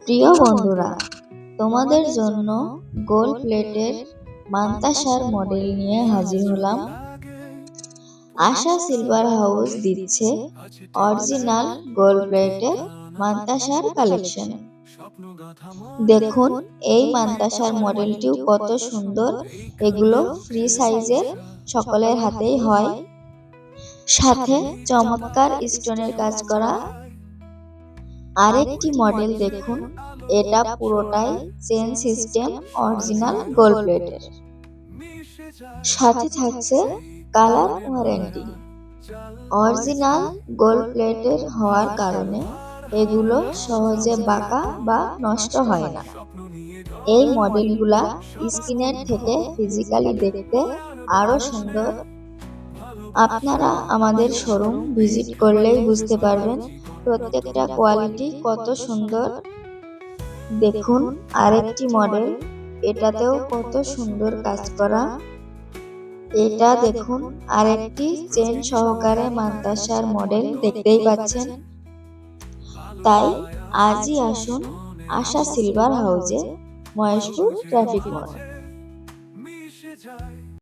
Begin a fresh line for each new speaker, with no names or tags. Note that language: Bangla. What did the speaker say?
প্রিয় বন্ধুরা, তোমাদের জন্য গোল্ড প্লেটের মান্তাসার মডেল নিয়ে হাজির হলাম। আশা সিলভার হাউস দিচ্ছে অরিজিনাল গোল্ড প্লেটের মান্তাসার কালেকশন। দেখুন এই মান্তাসার মডেলটিও কত সুন্দর। এগুলো ফ্রি সাইজের, সকলের হাতেই হয়। সাথে চমৎকার স্টোনের কাজ করা। আরেকটি মডেল দেখুন, এটা পুরোটাই চেন সিস্টেম, অরিজিনাল গোল্ড প্লেটের। সাথে থাকছে কালার ওয়ারেন্টি। অরিজিনাল গোল্ড প্লেটের হওয়ার কারণে এগুলো সহজে বাঁকা বা নষ্ট হয় না। এই মডেলগুলা স্ক্রিনের থেকে ফিজিক্যালি দেখতে আরো সুন্দর। আপনারা আমাদের শোরুম ভিজিট করলেই বুঝতে পারবেন প্রত্যেকটা কোয়ালিটি কত সুন্দর। দেখুন আরেকটি মডেল, এটাতেও কত সুন্দর কাজ করা। এটা দেখুন আরেকটি চেন সহকারে মান্তাসার মডেল, দেখতেই পাচ্ছেন। তাই আজই আসুন আশা সিলভার হাউসে, মহেশপুর ট্রাফিক মোড়।